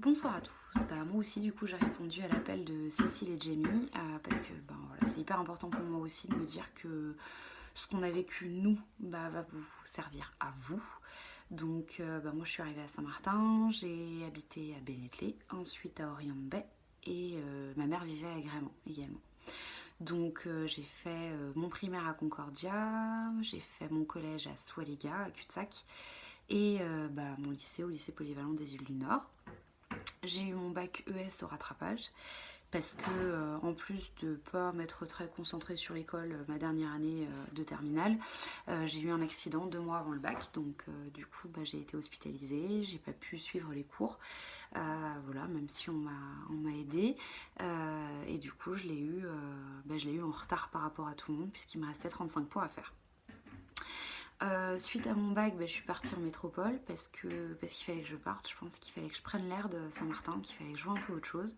Bonsoir à tous. Moi aussi, du coup, j'ai répondu à l'appel de Cécile et Jamie parce que voilà, c'est hyper important pour moi aussi de me dire que ce qu'on a vécu nous va vous servir à vous. Donc, moi, je suis arrivée à Saint-Martin, j'ai habité à Bénétlé, ensuite à Orion-de-Baie et ma mère vivait à Grément également. Donc, j'ai fait mon primaire à Concordia, j'ai fait mon collège à Soiléga, à Cul-de-Sac, et mon lycée au lycée polyvalent des îles du Nord. J'ai eu mon bac ES au rattrapage parce que en plus de pas m'être très concentrée sur l'école ma dernière année de terminale, j'ai eu un accident 2 mois avant le bac, donc du coup j'ai été hospitalisée, j'ai pas pu suivre les cours, voilà, même si on m'a aidée, et du coup je l'ai eu en retard par rapport à tout le monde puisqu'il me restait 35 points à faire. Suite à mon bac, je suis partie en métropole parce qu'il fallait que je parte. Je pense qu'il fallait que je prenne l'air de Saint-Martin, qu'il fallait que je vois un peu autre chose.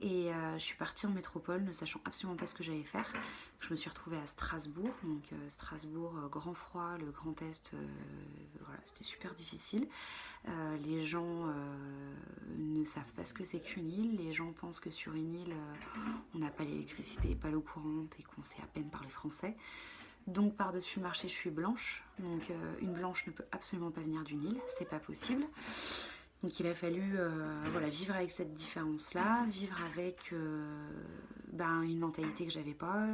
Et je suis partie en métropole ne sachant absolument pas ce que j'allais faire. Je me suis retrouvée à Strasbourg. Donc Strasbourg, grand froid, le Grand Est, voilà, c'était super difficile. Les gens ne savent pas ce que c'est qu'une île. Les gens pensent que sur une île, on n'a pas l'électricité, pas l'eau courante et qu'on sait à peine parler français. Donc par-dessus le marché, je suis blanche. Donc une blanche ne peut absolument pas venir d'une île, c'est pas possible. Donc il a fallu voilà, vivre avec cette différence-là, vivre avec une mentalité que j'avais pas,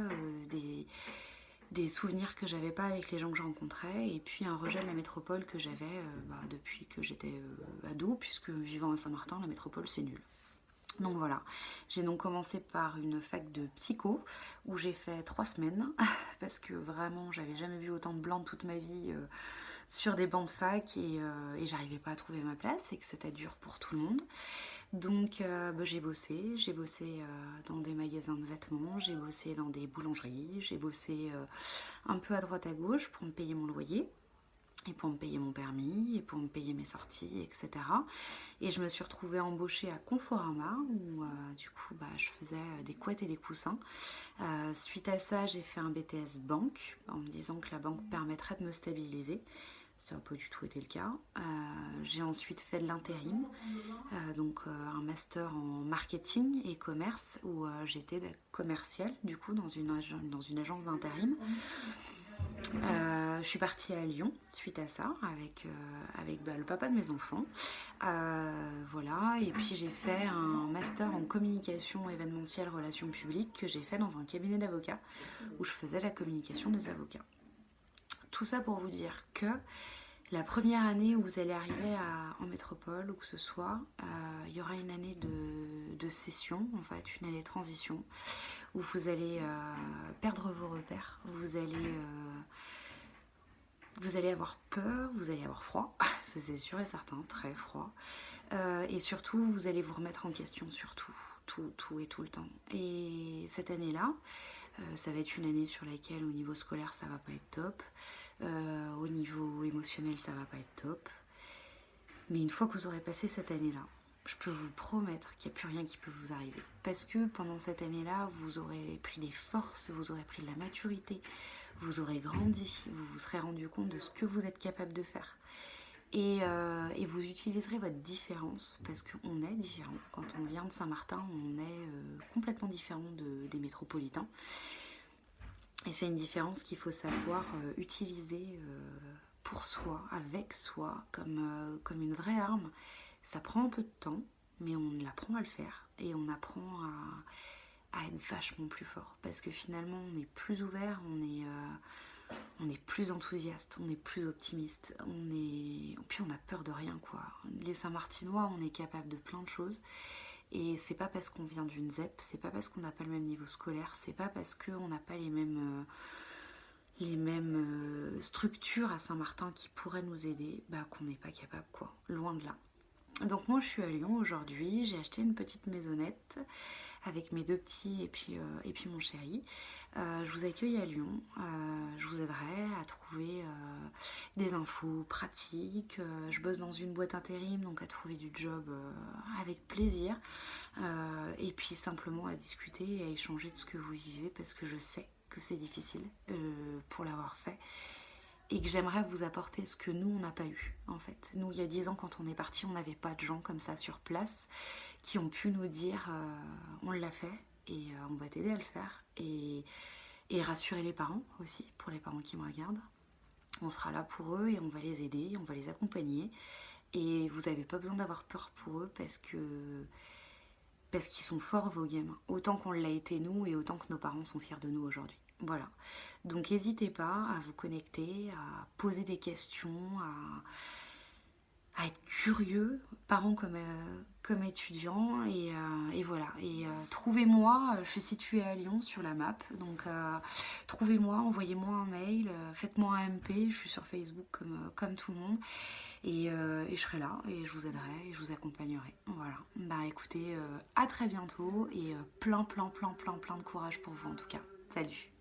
des souvenirs que j'avais pas avec les gens que je rencontrais, et puis un rejet de la métropole que j'avais depuis que j'étais ado, puisque vivant à Saint-Martin, la métropole c'est nul. Donc voilà, j'ai donc commencé par une fac de psycho où j'ai fait 3 semaines parce que vraiment j'avais jamais vu autant de blancs de toute ma vie sur des bancs de fac, et j'arrivais pas à trouver ma place et que c'était dur pour tout le monde. Donc j'ai bossé dans des magasins de vêtements, j'ai bossé dans des boulangeries, j'ai bossé un peu à droite à gauche pour me payer mon loyer et pour me payer mon permis, et pour me payer mes sorties, etc. Et je me suis retrouvée embauchée à Conforama, où du coup je faisais des couettes et des coussins. Suite à ça, j'ai fait un BTS banque, en me disant que la banque permettrait de me stabiliser. Ça n'a pas du tout été le cas. J'ai ensuite fait de l'intérim, un master en marketing et commerce, où j'étais commerciale du coup dans une agence d'intérim. Je suis partie à Lyon suite à ça avec le papa de mes enfants. Voilà, et puis j'ai fait un master en communication événementielle relations publiques que j'ai fait dans un cabinet d'avocats où je faisais la communication des avocats. Tout ça pour vous dire que la première année où vous allez arriver en métropole, ou que ce soit, il y aura une année de session, en fait, une année de transition, où vous allez perdre vos repères, vous allez avoir peur, vous allez avoir froid, ça c'est sûr et certain, très froid. Et surtout, vous allez vous remettre en question sur tout et tout le temps. Et cette année-là, ça va être une année sur laquelle au niveau scolaire ça va pas être top, au niveau émotionnel ça va pas être top. Mais une fois que vous aurez passé cette année-là, je peux vous promettre qu'il n'y a plus rien qui peut vous arriver. Parce que pendant cette année-là, vous aurez pris des forces, vous aurez pris de la maturité, vous aurez grandi, vous vous serez rendu compte de ce que vous êtes capable de faire. Et vous utiliserez votre différence, parce qu'on est différent. Quand on vient de Saint-Martin, on est complètement différent des métropolitains. Et c'est une différence qu'il faut savoir utiliser pour soi, avec soi, comme une vraie arme. Ça prend un peu de temps, mais on apprend à le faire. Et on apprend à être vachement plus fort. Parce que finalement, on est plus ouvert, on est plus enthousiaste, on est plus optimiste, puis on a peur de rien, quoi. Les Saint-Martinois, on est capable de plein de choses, et c'est pas parce qu'on vient d'une ZEP, c'est pas parce qu'on n'a pas le même niveau scolaire, c'est pas parce qu'on n'a pas les mêmes structures à Saint-Martin qui pourraient nous aider, qu'on n'est pas capable, quoi. Loin de là. Donc moi je suis à Lyon aujourd'hui, j'ai acheté une petite maisonnette avec mes deux petits et puis mon chéri. Je vous accueille à Lyon, je vous aiderai à trouver des infos pratiques. Je bosse dans une boîte intérim, donc à trouver du job avec plaisir. Et puis simplement à discuter et à échanger de ce que vous vivez, parce que je sais que c'est difficile pour l'avoir fait. et que j'aimerais vous apporter ce que nous, on n'a pas eu, en fait. Nous, il y a 10 ans, quand on est parti, on n'avait pas de gens comme ça sur place qui ont pu nous dire on l'a fait et on va t'aider à le faire. Et rassurer les parents aussi, pour les parents qui me regardent. On sera là pour eux et on va les aider, on va les accompagner. Et vous n'avez pas besoin d'avoir peur pour eux parce qu'ils sont forts, vos gamins. Autant qu'on l'a été nous et autant que nos parents sont fiers de nous aujourd'hui. Voilà. Donc n'hésitez pas à vous connecter, à poser des questions, à être curieux, parents comme étudiants. Et voilà. Et trouvez-moi, je suis située à Lyon sur la map. Donc trouvez-moi, envoyez-moi un mail, faites-moi un MP. Je suis sur Facebook comme tout le monde. Et je serai là et je vous aiderai et je vous accompagnerai. Voilà. Bah écoutez, à très bientôt et plein de courage pour vous en tout cas. Salut!